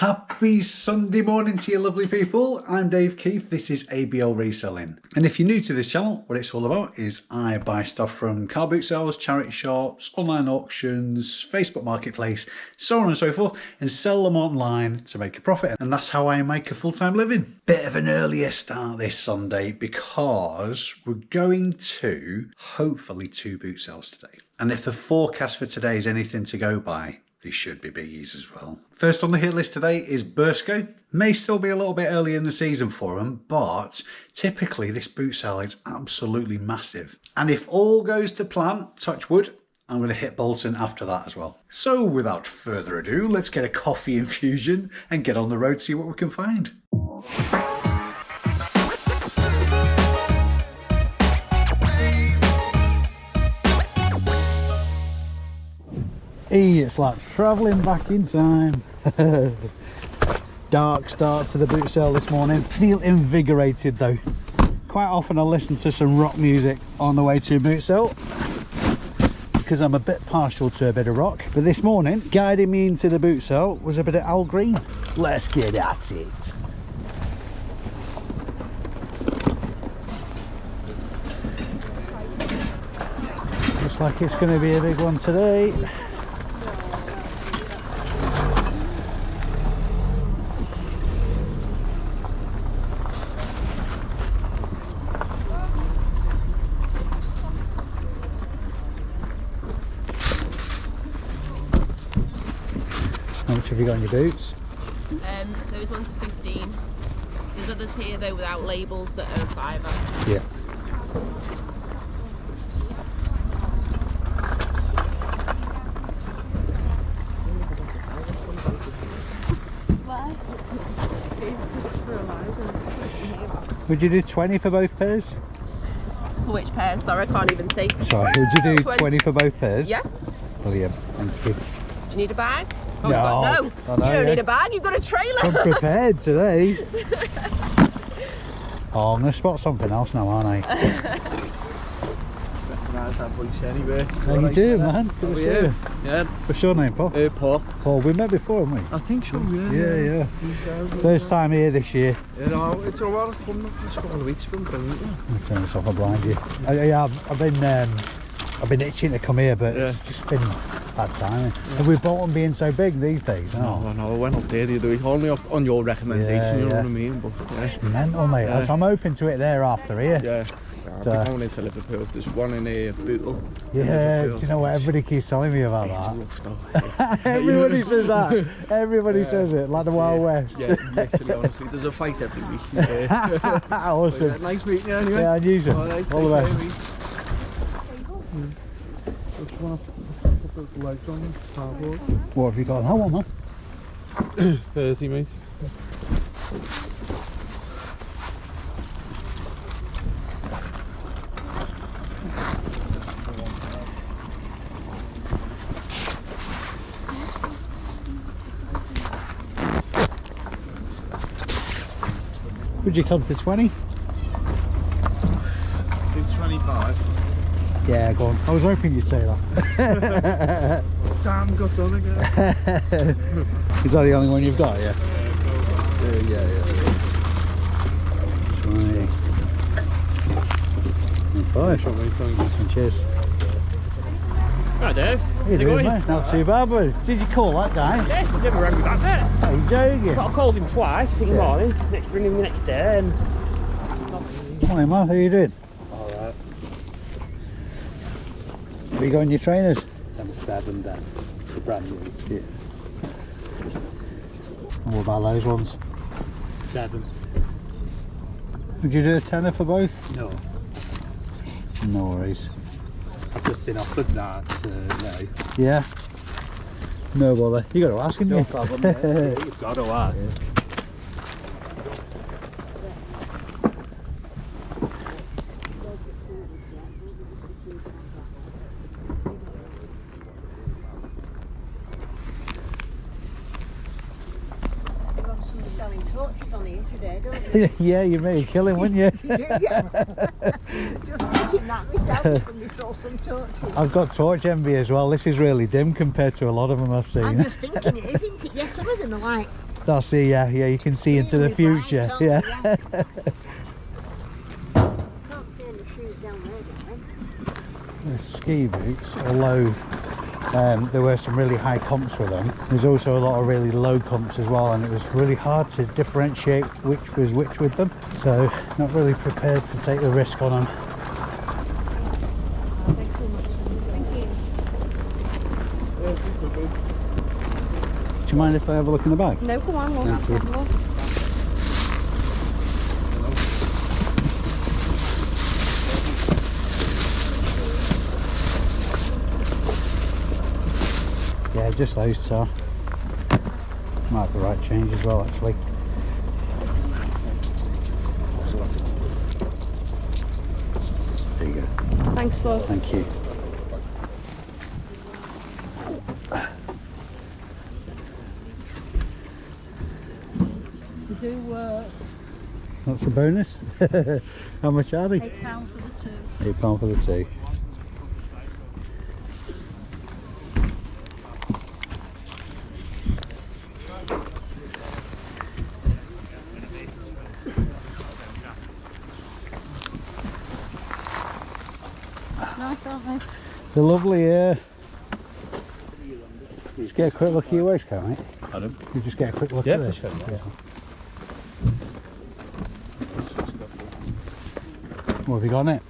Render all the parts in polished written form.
Happy Sunday morning to you lovely people. I'm Dave Keeffe, this is ABL Reselling. And if you're new to this channel, what it's all about is I buy stuff from car boot sales, charity shops, online auctions, Facebook Marketplace, so on and so forth, and sell them online to make a profit. And that's how I make a full-time living. Bit of an earlier start this Sunday because we're going to hopefully 2 boot sales today. And if the forecast for today is anything to go by, these should be biggies as well. First on the hit list today is Burscough. May still be a little bit early in the season for them, but typically this boot sale is absolutely massive. And if all goes to plan, touch wood, I'm going to hit Bolton after that as well. So without further ado, let's get a coffee infusion and get on the road to see what we can find. Hey, it's like travelling back in time. Dark start to the boot sale this morning. Feel invigorated though. Quite often I listen to some rock music on the way to a boot sale because I'm a bit partial to a bit of rock. But this morning, guiding me into the boot sale was a bit of Al Green. Let's get at it. Looks like it's going to be a big one today. How much have you got on your boots? Those ones are 15. There's others here though without labels that are £5. Yeah. Would you do 20 for both pairs? For which pairs? Sorry, I can't even see. Sorry, would you do 20 for both pairs? Yeah. Brilliant, thank you. Do you need a bag? Oh, No, no. I know, You don't yeah. need a bag, you've got a trailer. I'm prepared today. Oh, I'm going to spot something else now, aren't I? Recognise that voice anyway. How you doing, man? Good to see you. Yeah. What's your name, Paul? Paul. Paul, we met before, haven't we? I think so, Yeah. First time here this year. You know, it's a lot of fun. It's a couple of weeks been brilliant. Let's turn this off, I'll blind you. I've been itching to come here, but it's just been bad timing. And with Bolton being so big these days, I went up there the other week, only up on your recommendation, you know what I mean? But it's mental, mate. So I'm open to it there after here. yeah. I'll be going into Liverpool. There's one in Bootle. Yeah, do you know what? Everybody keeps telling me about It's that. rough though. Everybody says that. Everybody says it, like the Wild West. Yeah, literally, honestly. There's a fight every week. Awesome. Nice meeting you anyway. Yeah, and you too. Alright, All the best. Just want to put the legs on the cardboard. What have you got on that one, man? 30, mate. Would you come to 20? Do 25. Yeah, go on. I was hoping you'd say that. Damn, got done again. Is that the only one you've got, yeah? Yeah. 20. 25. Cheers. Hi Dave. How you doing, mate? Not too bad, but did you call that guy? Yeah, he's never rang me back, mate. Are you joking? But I called him twice in the morning, ringing him the next day, and... Morning, man. How you doing? Alright. Have you got on your trainers? I'm 7 then. Brand new. Yeah. And what about those ones? 7. Would you do a tenner for both? No. No worries. I've just been offered that now. Yeah? No bother. You got to ask him. No problem, mate. You've got to ask. Yeah. Yeah, you made a killing, wouldn't you? Just making that myself when we saw some torches. I've got torch envy as well. This is really dim compared to a lot of them I've seen. I'm just thinking it, isn't it? Yes, some of them are like That's it, yeah, you can see into the Really bright, future. aren't Yeah. they? Can't see any shoes down there, do The ski boots, although there were some really high comps with them, there's also a lot of really low comps as well, and it was really hard to differentiate which was which with them, so not really prepared to take the risk on them. Thanks so much. Thank you. Do you mind if I have a look in the bag? No, come on, Thank you. Yeah, just those two. Might be the right change as well, actually. There you go. Thanks, love. Thank you. you? Do That's a bonus. How much are they? £8 for the two. £8 for the two. Nice, aren't they? They're lovely, yeah. Just get a quick look at your waistcoat, mate. Adam? You just get a quick look Yeah, at this. sure. What have you got on it?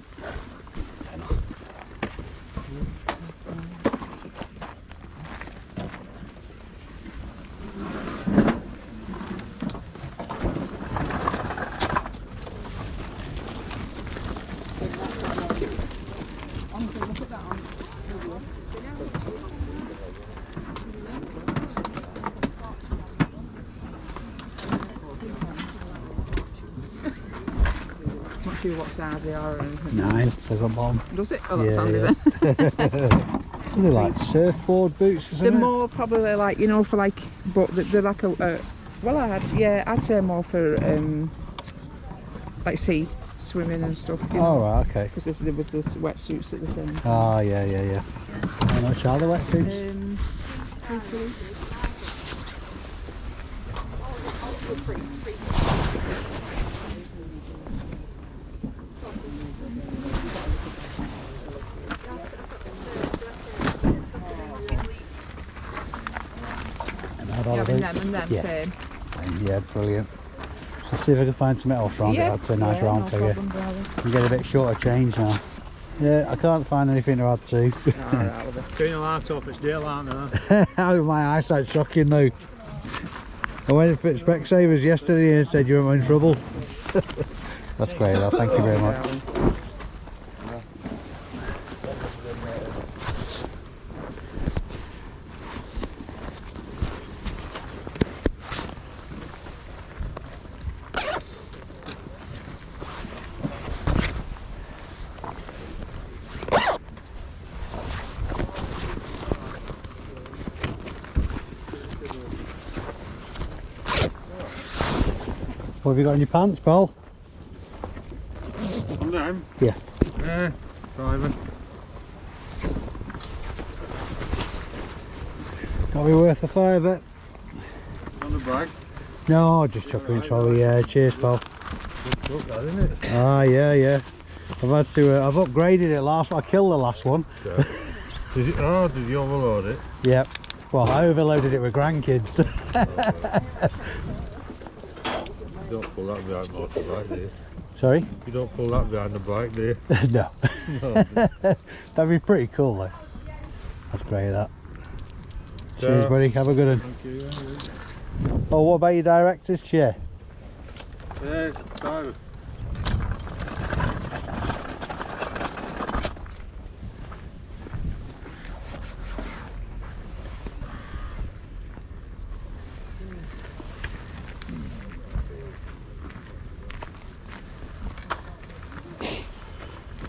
Not sure what size they are or anything. 9, says on bottom. Does it? Oh, that's handy yeah. then. They're like surfboard boots or They're something? more probably like, you know, for like, but they're like a, well, I'd say more for like sea swimming and stuff. You Oh, know, right, okay. because with the wetsuits at the same time. Oh, yeah, yeah, yeah. How much are the wetsuits? Having them and them, Yeah. same. Yeah, brilliant. Let's see if I can find something else around it. I'll turn nice round no for you. problem, darling. You get a bit shorter change now. Yeah, I can't find anything to add to. Turn the light off, it's daylight now. How my eyesight's shocking though. I went for Specsavers yesterday and said you were in trouble. That's great though, thank you very much. What have you got in your pants, pal? I'm down. Yeah. Driving. Got to be worth a $5. On the bag. No, just chuck it in trolley. Yeah, cheers, pal. Look that, isn't it? Ah, yeah, yeah. I've had to. I've upgraded it last. I killed the last one. Yeah. Did you overload it? Yep. Well, I overloaded it with grandkids. You don't pull that behind the motorbike, do you? Sorry? You don't pull that behind the bike, do you? No. No. That'd be pretty cool though. That's great, that. Cheers, buddy. Have a good one. Thank you. Oh, what about your director's chair? Yeah, driver.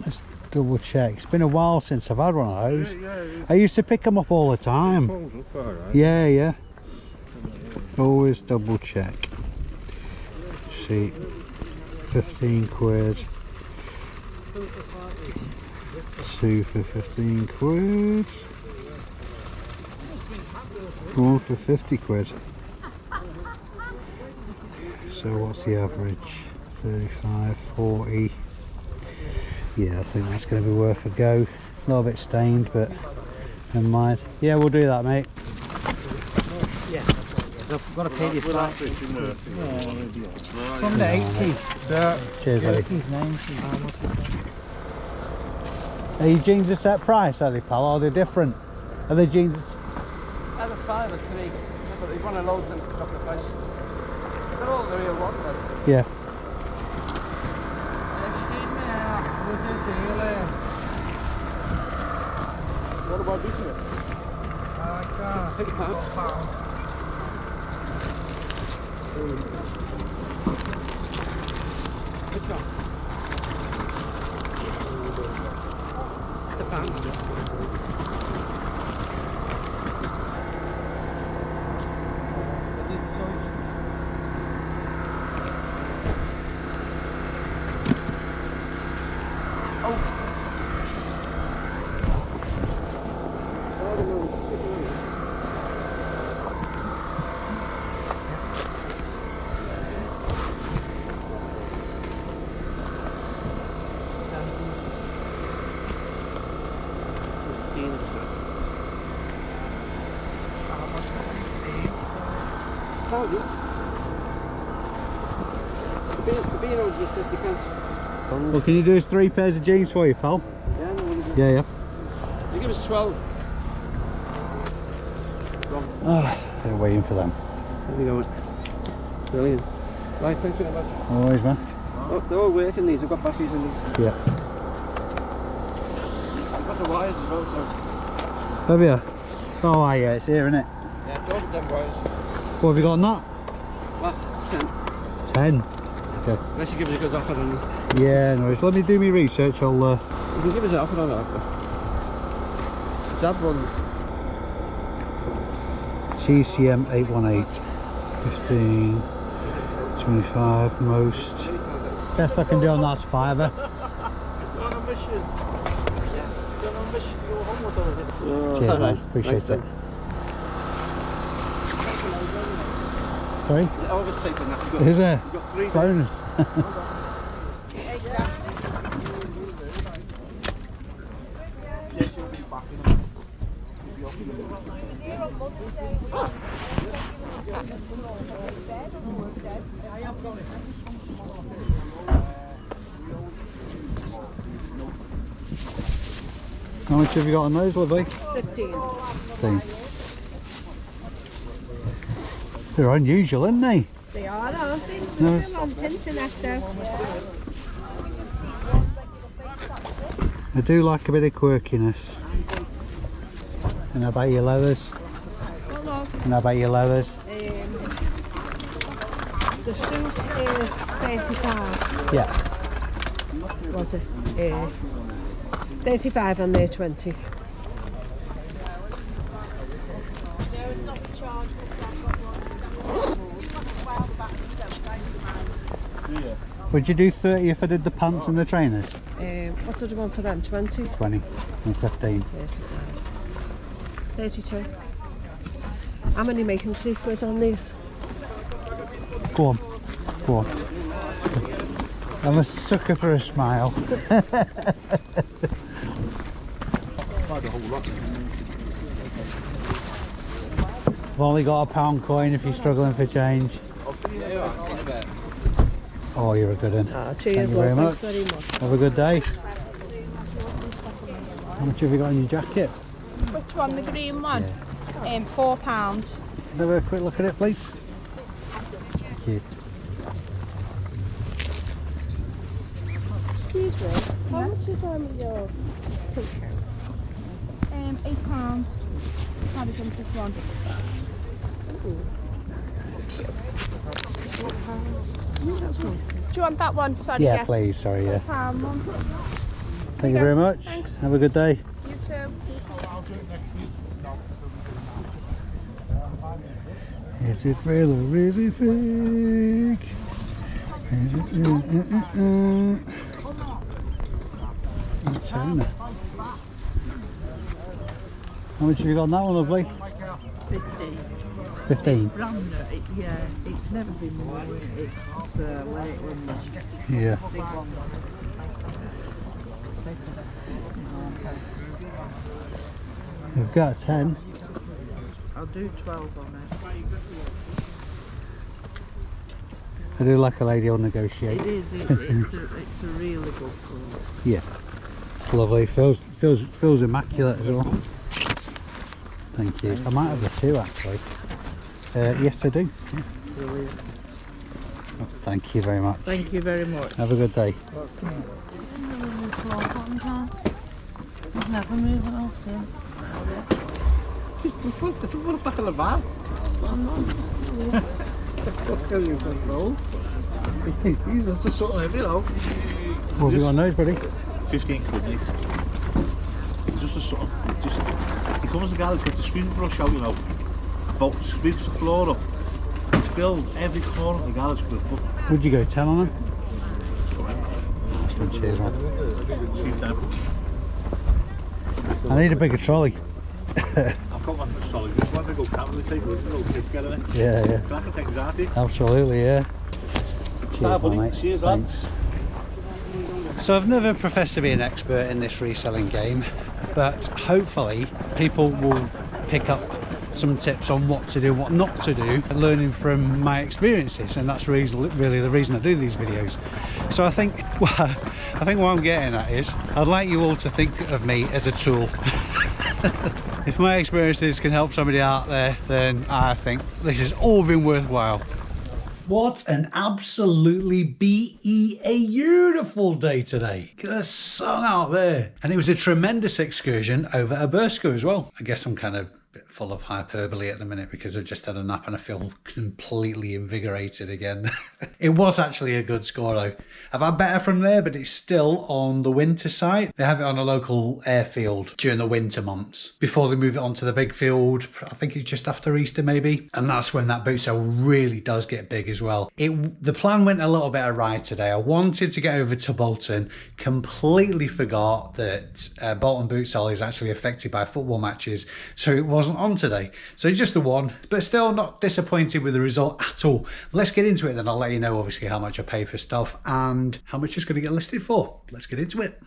Let's double check. It's been a while since I've had one of those. Yeah. I used to pick them up all the time. Folds up alright. Yeah, yeah. Always double check. See, 15 quid. 2 for 15 quid. 1 for 50 quid. So what's the average? 35, 40. Yeah, I think that's going to be worth a go. A little bit stained, but never mind. Yeah, we'll do that, mate. Yeah. I've got to pay this back. From the 80s. Cheers, buddy. 80s, 90s. Are your jeans a set price, are they, pal? Or are they different? Are the jeans... Either 5 or 3. But if you want to load them, drop the price. They're all the real ones, like. Yeah. What about bitumen? Which one? The pound. The beer was just 50 pence. Well, can you do us 3 pairs of jeans for you, pal? Yeah, no, what is it? Yeah. You give us 12. They're waiting for them. There we go. Brilliant. Right, thanks very much. Always, man. Oh, they're all working these, I've got batteries in these. Yeah. I've got the wires as well, so. Have you? Oh, yeah, it's here, isn't it? Yeah, I've ordered them wires. What have you got on that? Well, 10. 10. Okay. Unless you give us a good offer on them. Yeah, no worries. Let me do my research. I'll. You can give us an offer on that offer. Dad one. TCM 818. 15, 25 most. Best I can do on that's fiver. Cheers, mate. Appreciate it. Sorry? Always safe on that. Is there? You've got 3 Bonus. How much have you got on those, lovely? 15. 15. They're unusual, aren't they? They are, aren't they? They're still on internet though. I do like a bit of quirkiness. And how about your leathers? Hello. And how about your leathers? The suit is 35. Yeah. Was it? 35 and they're 20. Would you do 30 if I did the pants and the trainers? What did I want for them? 20? 20 and 15. 32. I'm only making 3 quid on these. Go on. Go on. I'm a sucker for a smile. I've only got a £1 coin if you're struggling for change. Oh, you're a good one. Ah, Thank cheers, you very love. much. Thanks very much. Have a good day. How much have you got in your jacket? Which one, the green one? Yeah. £4. Can I have a quick look at it, please? Thank you. Excuse me, how much is on your picture? £8. How much on this one? Do you want that one? Sorry, Yeah, please. Sorry, yeah. £1 one. Thank you very much. Thanks. Have a good day. You too. Is it real or is it fake? Turner. How much have you got on that one, lovely? 50. 15? Brand, yeah, it's never been more. It's when it runs. Yeah. Big one. We've got a 10. I'll do 12 on it. I do like a lady will negotiate. It is. It's a really good colour. Yeah. It's lovely. Feels immaculate as well. Thank you. I might have the 2 actually. Yes, I do. Yeah. Brilliant. Oh, thank you very much. Thank you very much. Have a good day. Never move it else in. Put it back in the van. He's up to something heavy, you know. What have you got on those, buddy? 15 quid, mate. Just a sort of, he comes to the garage, gets a screen brush out, you know, about sweeps the floor up. He's filled every corner of the garage with a book. Would you go 10 on them? That's good, cheers, man. Sweep them. I need a bigger trolley. I've got one for solid. This one, they go camping, they take little kids together in it. Yeah, yeah. Cracker things, aren't they? Absolutely, yeah. Cheers, buddy. mate. Cheers, lad. Thanks. So I've never professed to be an expert in this reselling game, but hopefully people will pick up some tips on what to do, what not to do, learning from my experiences, and that's really the reason I do these videos. So I think what I'm getting at is I'd like you all to think of me as a tool. If my experiences can help somebody out there, then I think this has all been worthwhile. What an absolutely beautiful day today. Look at the sun out there. And it was a tremendous excursion over at Burscough as well. I guess I'm kind of a bit full of hyperbole at the minute because I've just had a nap and I feel completely invigorated again. It was actually a good score though. I've had better from there, but it's still on the winter site. They have it on a local airfield during the winter months before they move it onto the big field. I think it's just after Easter maybe. And that's when that boot sale really does get big as well. The plan went a little bit awry today. I wanted to get over to Bolton, completely forgot that Bolton boot sale is actually affected by football matches, so it wasn't on today. So just the one, but still not disappointed with the result at all. Let's get into it, then I'll let you know obviously how much I paid for stuff and how much it's going to get listed for. Let's get into it.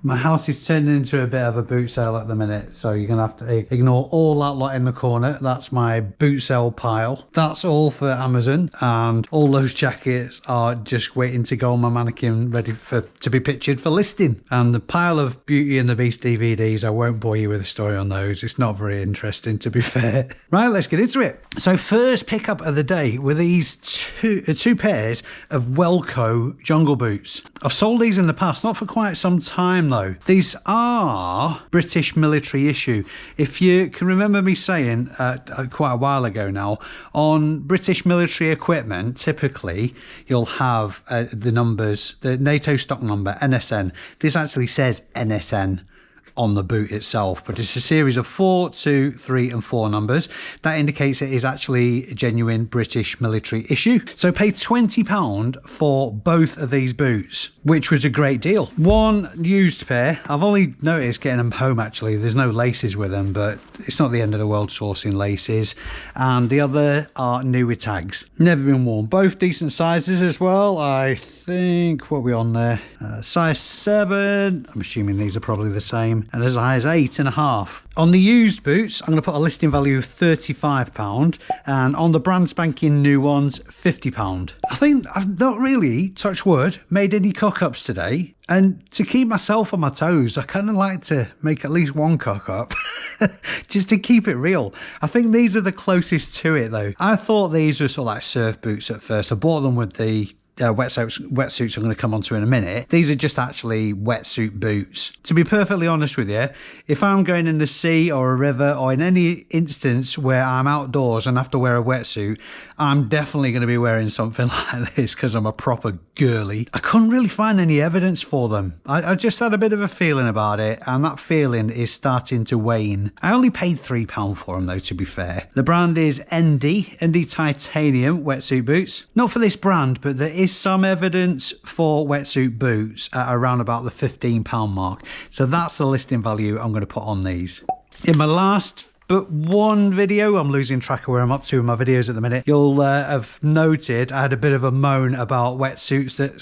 My house is turning into a bit of a boot sale at the minute, so you're going to have to ignore all that lot in the corner. That's my boot sale pile. That's all for Amazon, and all those jackets are just waiting to go on my mannequin ready to be pictured for listing. And the pile of Beauty and the Beast DVDs, I won't bore you with a story on those. It's not very interesting, to be fair. Right, let's get into it. So first pickup of the day were these two pairs of Burscough Jungle Boots. I've sold these in the past, not for quite some time though. These are British military issue. If you can remember me saying quite a while ago now, on British military equipment, typically you'll have the numbers, the NATO stock number, NSN. This actually says NSN on the boot itself, but it's a series of 4, 2, 3 and 4 numbers. That indicates it is actually a genuine British military issue. So paid £20 for both of these boots, which was a great deal. One used pair, I've only noticed getting them home actually, there's no laces with them, but it's not the end of the world sourcing laces. And the other are new with tags, never been worn. Both decent sizes as well. I think, what are we on there? Size 7, I'm assuming these are probably the same. And a size 8.5. On the used boots, I'm going to put a listing value of £35, and on the brand spanking new ones, £50. I think I've not really, touch wood, made any cock-ups today. And to keep myself on my toes, I kind of like to make at least one cock-up, just to keep it real. I think these are the closest to it though. I thought these were sort of like surf boots at first. I bought them with the wetsuits I'm going to come on to in a minute. These are just actually wetsuit boots. To be perfectly honest with you, if I'm going in the sea or a river or in any instance where I'm outdoors and have to wear a wetsuit, I'm definitely going to be wearing something like this because I'm a proper girly. I couldn't really find any evidence for them. I just had a bit of a feeling about it, and that feeling is starting to wane. I only paid £3 for them though, to be fair. The brand is ND Titanium wetsuit boots. Not for this brand, but there is some evidence for wetsuit boots at around about the £15 mark. So that's the listing value I'm going to put on these. In my last But one video, I'm losing track of where I'm up to in my videos at the minute, you'll have noted I had a bit of a moan about wetsuits that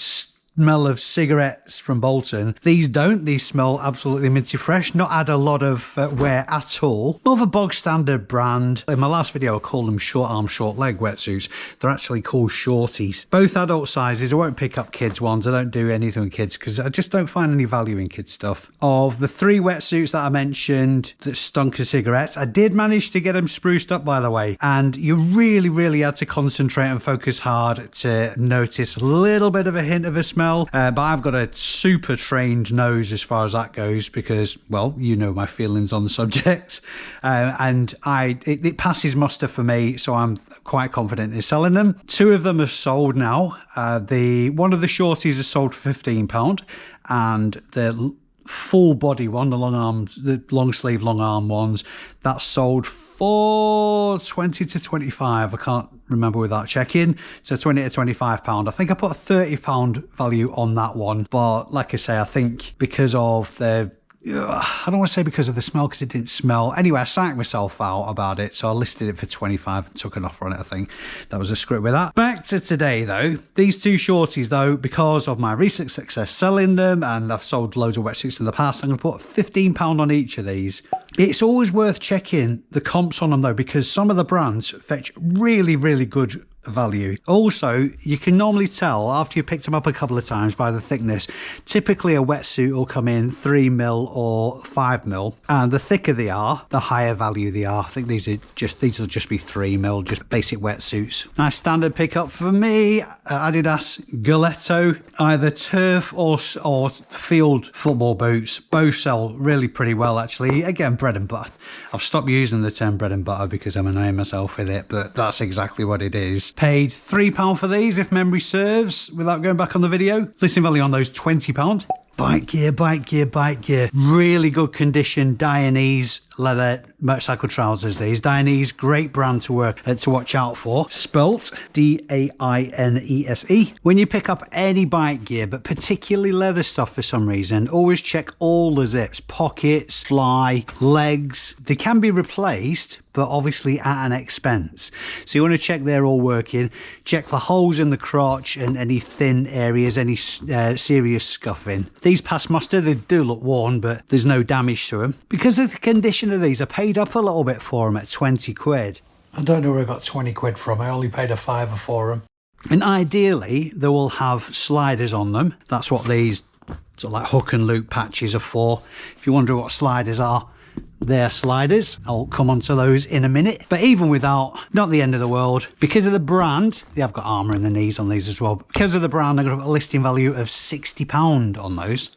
smell of cigarettes from Bolton. These don't. These smell absolutely minty fresh. Not had a lot of wear at all. More of a bog standard brand. In my last video I called them short arm, short leg wetsuits. They're actually called shorties. Both adult sizes. I won't pick up kids ones. I don't do anything with kids because I just don't find any value in kids stuff. Of the 3 wetsuits that I mentioned that stunk of cigarettes, I did manage to get them spruced up, by the way, and you really had to concentrate and focus hard to notice a little bit of a hint of a smell. But I've got a super trained nose as far as that goes because, well, you know my feelings on the subject, and it passes muster for me, so I'm quite confident in selling them. 2 of them have sold now. One of the shorties is sold for £15, and the full body one, the long sleeve long arm ones, that's sold for 20 to 25. I can't remember without checking. So 20 to 25 pound. I think I put a 30 pound value on that one, but like I say, I think because of the I don't want to say because of the smell, because it didn't smell. Anyway, I psyched myself out about it, so I listed it for 25 and took an offer on it, I think. That was a script with that. Back to today, though. These 2 shorties, though, because of my recent success selling them, and I've sold loads of wetsuits in the past, I'm going to put £15 on each of these. It's always worth checking the comps on them, though, because some of the brands fetch really good value. Also, you can normally tell after you've picked them up a couple of times by the thickness. Typically a wetsuit will come in 3mm or 5mm, and the thicker they are, the higher value they are. I think these will just be 3mm, just basic wetsuits. Nice standard pickup for me. Adidas Galletto, either turf or field football boots. Both sell really pretty well, actually. Again, bread and butter. I've stopped using the term bread and butter because I'm annoying myself with it, but that's exactly what it is. Paid £3 for these, if memory serves, without going back on the video. Listing value on those £20. Bike gear. Really good condition Dainese leather motorcycle trousers. These Dainese, great brand to watch out for. Spelt Dainese. When you pick up any bike gear, but particularly leather stuff for some reason, always check all the zips, pockets, fly, legs. They can be replaced, but obviously at an expense. So you want to check they're all working. Check for holes in the crotch and any thin areas, any serious scuffing. These pass muster. They do look worn, but there's no damage to them. Because of the condition of these, I paid up a little bit for them at 20 quid. I don't know where I got 20 quid from. I only paid a £5 for them. And ideally, they will have sliders on them. That's what these sort of like hook and loop patches are for. If you wonder what sliders are, they're sliders. I'll come on to those in a minute. But even without, not the end of the world. Because of the brand, they have got armour in the knees on these as well. Because of the brand, I'm going to put a listing value of £60 on those.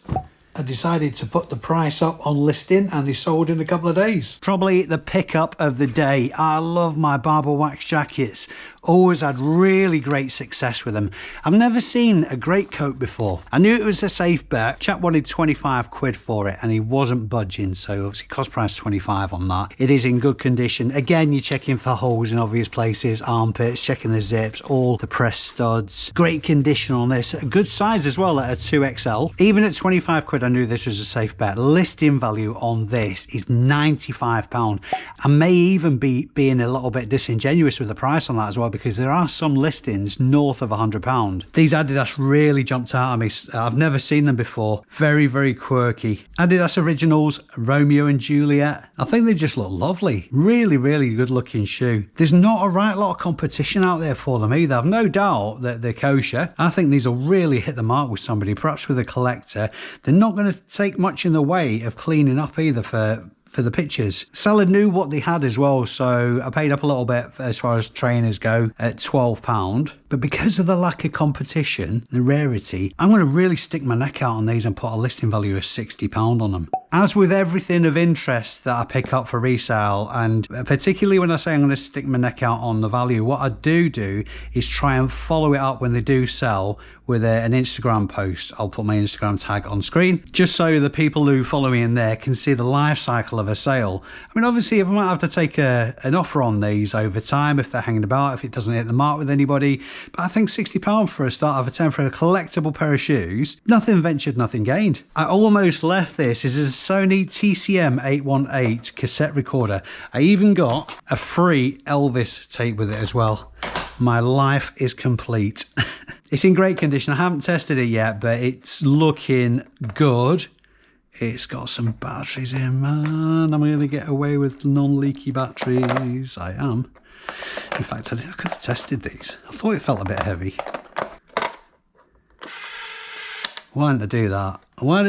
I decided to put the price up on listing, and they sold in a couple of days. Probably the pickup of the day. I love my barber wax jackets. Always had really great success with them. I've never seen a great coat before. I knew it was a safe bet. Chap wanted 25 quid for it and he wasn't budging, so obviously cost price 25 on that. It is in good condition. Again, you're checking for holes in obvious places, armpits, checking the zips, all the press studs. Great condition on this. A good size as well at a 2XL. Even at 25 quid, I knew this was a safe bet. Listing value on this is £95. I may even be being a little bit disingenuous with the price on that as well, because there are some listings north of £100. These Adidas really jumped out at me. I've never seen them before. Very quirky. Adidas Originals, Romeo and Juliet. I think they just look lovely. Really good looking shoe. There's not a right lot of competition out there for them either. I've no doubt that they're kosher. I think these will really hit the mark with somebody, perhaps with a collector. They're not going to take much in the way of cleaning up either for the pictures. Seller knew what they had as well, so I paid up a little bit as far as trainers go at £12. But because of the lack of competition, the rarity, I'm going to really stick my neck out on these and put a listing value of £60 on them. As with everything of interest that I pick up for resale, and particularly when I say I'm going to stick my neck out on the value, what I do is try and follow it up when they do sell with an Instagram post. I'll put my Instagram tag on screen just so the people who follow me in there can see the life cycle of a sale. I mean, obviously, I might have to take an offer on these over time if they're hanging about, if it doesn't hit the mark with anybody. But I think £60 for a start of a 10 for a collectible pair of shoes, nothing ventured, nothing gained. I almost left this. This is a Sony TCM 818 cassette recorder. I even got a free Elvis tape with it as well. My life is complete. It's in great condition. I haven't tested it yet, but it's looking good. It's got some batteries in, man. I'm going to get away with non-leaky batteries. I am. In fact, I think I could have tested these. I thought it felt a bit heavy. Why didn't I do that? Why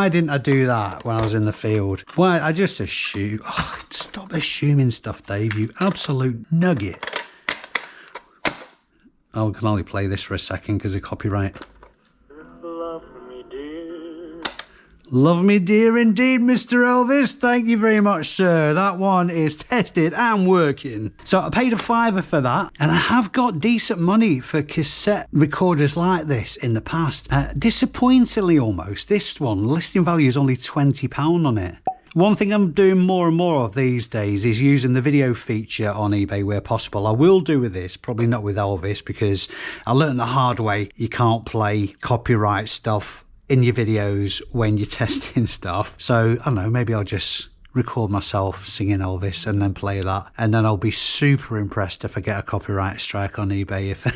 didn't I do that when I was in the field? Why? I just assume. Oh, stop assuming stuff, Dave. You absolute nugget. I can only play this for a second because of copyright. Love me dear indeed, Mr. Elvis. Thank you very much, sir. That one is tested and working. So I paid a £5 for that, and I have got decent money for cassette recorders like this in the past. Disappointingly almost, this one, listing value is only £20 on it. One thing I'm doing more and more of these days is using the video feature on eBay where possible. I will do with this, probably not with Elvis, because I learned the hard way you can't play copyright stuff in your videos when you're testing stuff. So I don't know, maybe I'll just record myself singing Elvis and then play that, and then I'll be super impressed if I get a copyright strike on eBay if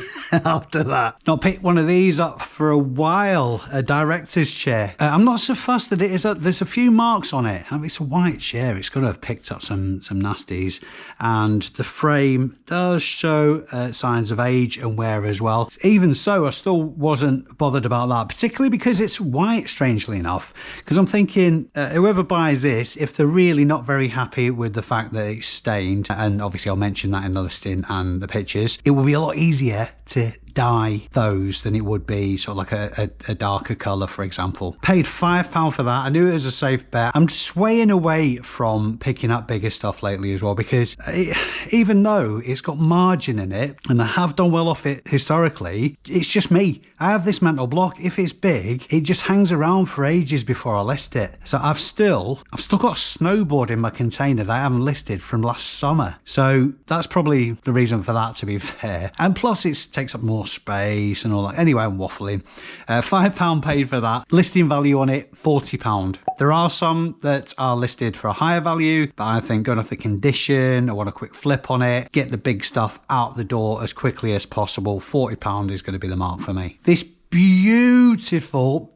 after that. Not picked one of these up for a while, a director's chair. I'm not so fussed that it is there's a few marks on it. I mean, it's a white chair, it's got to have picked up some nasties, and the frame does show signs of age and wear as well. Even so, I still wasn't bothered about that, particularly because it's white, strangely enough, because I'm thinking whoever buys this, if they're really not very happy with the fact that it's stained, and obviously I'll mention that in the listing and the pictures, it will be a lot easier to dye those than it would be sort of like a darker colour, for example. Paid £5 for that. I knew it was a safe bet. I'm swaying away from picking up bigger stuff lately as well, because even though it's got margin in it and I have done well off it historically, it's just me. I have this mental block. If it's big, it just hangs around for ages before I list it. So I've still got a snowboard in my container that I haven't listed from last summer. So that's probably the reason for that, to be fair. And plus it takes up more space and all that. Anyway, I'm waffling. £5 paid for that. Listing value on it, £40. There are some that are listed for a higher value, but I think going off the condition, I want a quick flip on it, get the big stuff out the door as quickly as possible. £40 is going to be the mark for me. This beautiful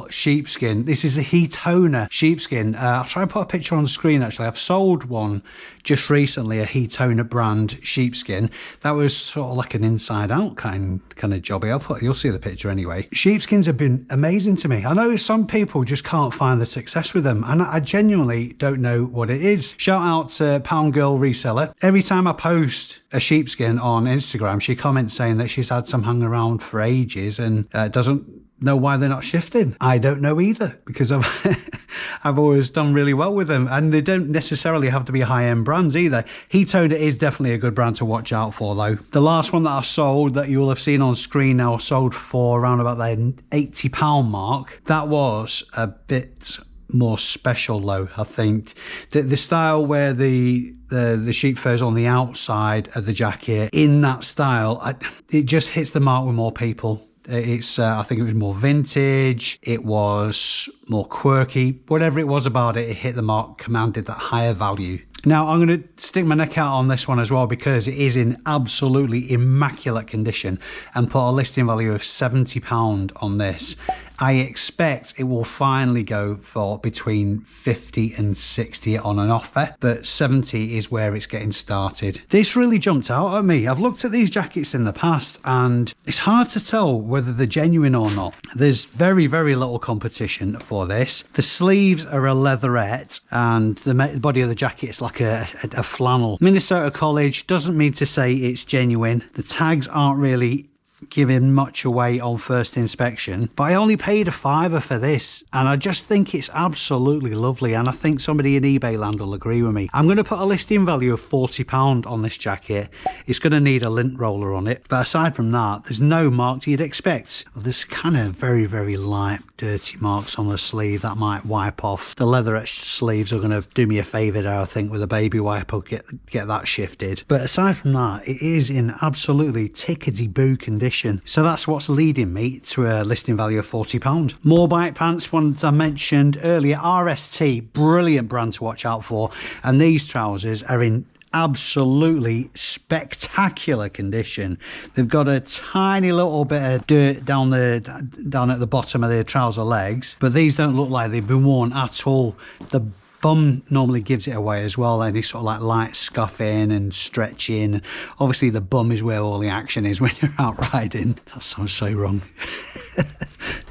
sheepskin. This is a heat toner sheepskin. I'll try and put a picture on the screen. Actually, I've sold one just recently, a heat toner brand sheepskin. That was sort of like an inside out kind of job. You'll see the picture anyway. Sheepskins have been amazing to me. I know some people just can't find the success with them, and I genuinely don't know what it is. Shout out to Pound Girl Reseller. Every time I post a sheepskin on Instagram, she comments saying that she's had some hung around for ages and doesn't know why they're not shifting. I don't know either, because I've always done really well with them, and they don't necessarily have to be high-end brands either. Heat Toner is definitely a good brand to watch out for though. The last one that I sold that you will have seen on screen now sold for around about the £80 mark. That was a bit more special though. I think the style where the sheep fur's on the outside of the jacket, in that style, it just hits the mark with more people. It's I think it was more vintage, it was more quirky, whatever it was about it, it hit the mark, commanded that higher value. Now I'm going to stick my neck out on this one as well, because it is in absolutely immaculate condition, and put a listing value of £70 on this. I expect it will finally go for between 50 and 60 on an offer, but 70 is where it's getting started. This really jumped out at me. I've looked at these jackets in the past and it's hard to tell whether they're genuine or not. There's very, very little competition for this. The sleeves are a leatherette and the body of the jacket is like a flannel. Minnesota College doesn't mean to say it's genuine. The tags aren't really giving much away on first inspection, but I only paid a £5 for this, and I just think it's absolutely lovely, and I think somebody in eBay land will agree with me. I'm going to put a listing value of £40 on this jacket. It's going to need a lint roller on it, but aside from that, there's no marks you'd expect. Well, there's kind of very, very light dirty marks on the sleeve that might wipe off. The leatherette sleeves are going to do me a favour there, I think, with a baby wipe. I'll get that shifted. But aside from that, it is in absolutely tickety-boo condition. So that's what's leading me to a listing value of £40. More bike pants, ones I mentioned earlier. RST, brilliant brand to watch out for. And these trousers are in absolutely spectacular condition. They've got a tiny little bit of dirt down at the bottom of their trouser legs, but these don't look like they've been worn at all. The bum normally gives it away as well, any sort of like light scuffing and stretching. Obviously the bum is where all the action is when you're out riding. That sounds so wrong.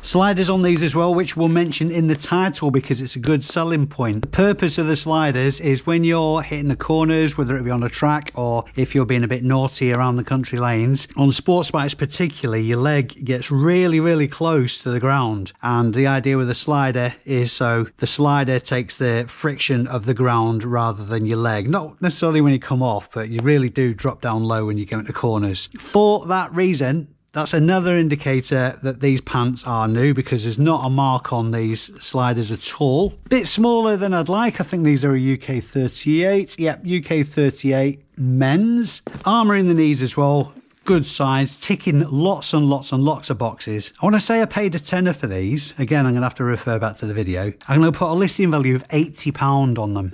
Sliders on these as well, which we'll mention in the title because it's a good selling point. The purpose of the sliders is when you're hitting the corners, whether it be on a track or if you're being a bit naughty around the country lanes. On sports bikes particularly, your leg gets really, really close to the ground, and the idea with a slider is so the slider takes the friction of the ground rather than your leg. Not necessarily when you come off, but you really do drop down low when you go into corners. For that reason, that's another indicator that these pants are new, because there's not a mark on these sliders at all. Bit smaller than I'd like. I think these are a UK 38. Yep, UK 38 men's. Armour in the knees as well. Good size, ticking lots and lots and lots of boxes. I want to say I paid a tenner for these. Again, I'm going to have to refer back to the video. I'm going to put a listing value of £80 on them.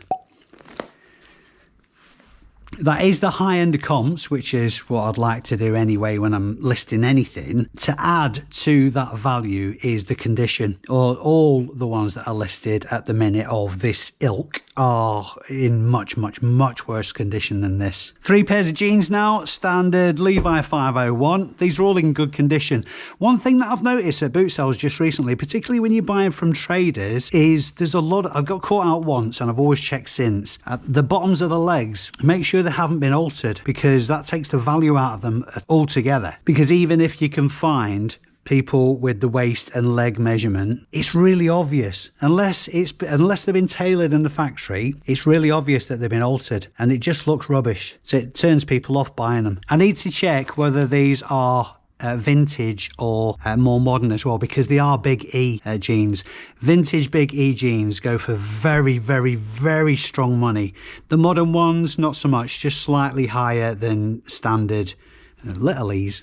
That is the high end of comps, which is what I'd like to do anyway when I'm listing anything. To add to that value is the condition. All the ones that are listed at the minute of this ilk are in much, much, much worse condition than this. 3 pairs of jeans now, standard Levi 501. These are all in good condition. One thing that I've noticed at boot sales just recently, particularly when you're buying from traders, is there's a lot I've got caught out once, and I've always checked since. At the bottoms of the legs, make sure they haven't been altered, because that takes the value out of them altogether. Because even if you can find people with the waist and leg measurement, it's really obvious. Unless they've been tailored in the factory, it's really obvious that they've been altered, and it just looks rubbish. So it turns people off buying them. I need to check whether these are vintage or more modern as well, because they are big E jeans. Vintage big E jeans go for very, very, very strong money. The modern ones, not so much, just slightly higher than standard little E's.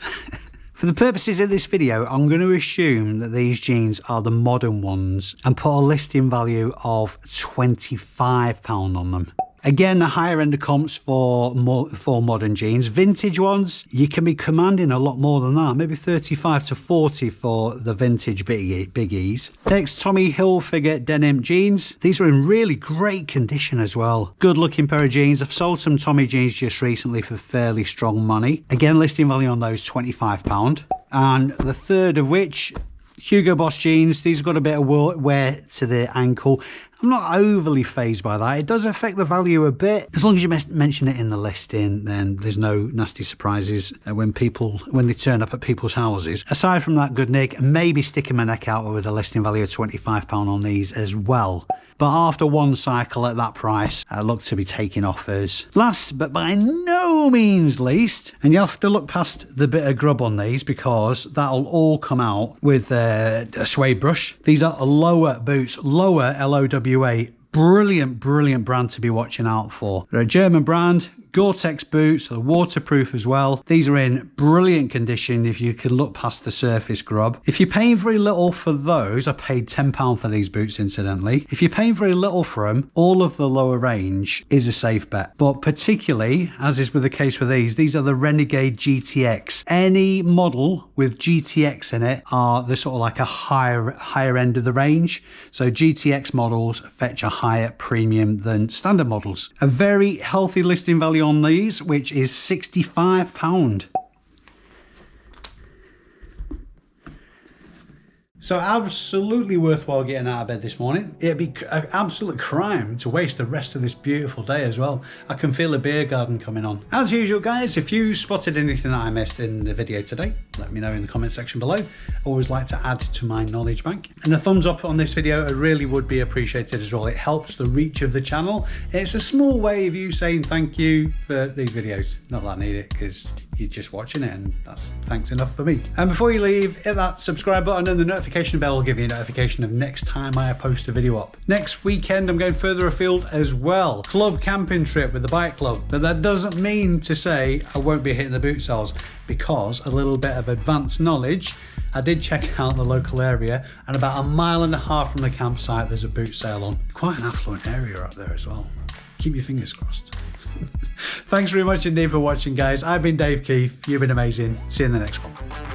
For the purposes of this video, I'm going to assume that these jeans are the modern ones and put a listing value of £25 on them. Again, the higher end of comps for modern jeans. Vintage ones, you can be commanding a lot more than that, maybe 35 to 40 for the vintage biggies. Next, Tommy Hilfiger denim jeans. These are in really great condition as well. Good looking pair of jeans. I've sold some Tommy jeans just recently for fairly strong money. Again, listing value on those £25. And the third of which, Hugo Boss jeans. These have got a bit of wear to the ankle. I'm not overly phased by that. It does affect the value a bit. As long as you mention it in the listing, then there's no nasty surprises when they turn up at people's houses. Aside from that, good nick. Maybe sticking my neck out with a listing value of £25 on these as well. But after one cycle at that price, I look to be taking offers. Last, but by no means least, and you have to look past the bit of grub on these because that'll all come out with a suede brush. These are lower boots, lower LOWA. Brilliant, brilliant brand to be watching out for. They're a German brand. Gore-Tex boots, are waterproof as well. These are in brilliant condition if you can look past the surface grub. If you're paying very little for those, I paid £10 for these boots incidentally. If you're paying very little for them, all of the lower range is a safe bet. But particularly, as is with the case with these are the Renegade GTX. Any model with GTX in it are the sort of like a higher end of the range. So GTX models fetch a higher premium than standard models. A very healthy listing value on these, which is £65. So absolutely worthwhile getting out of bed this morning. It'd be an absolute crime to waste the rest of this beautiful day as well. I can feel a beer garden coming on. As usual guys, if you spotted anything that I missed in the video today, let me know in the comment section below. I always like to add to my knowledge bank. And a thumbs up on this video, it really would be appreciated as well. It helps the reach of the channel. It's a small way of you saying thank you for these videos. Not that I need it, because you're just watching it and that's thanks enough for me. And before you leave, hit that subscribe button and the notification bell will give you a notification of next time I post a video up. Next weekend I'm going further afield as well. Club camping trip with the bike club. But that doesn't mean to say I won't be hitting the boot sales, because a little bit of advanced knowledge, I did check out the local area and about 1.5 miles from the campsite there's a boot sale on. Quite an affluent area up there as well. Keep your fingers crossed. Thanks very much indeed for watching guys. I've been Dave Keeffe. You've been amazing. See you in the next one.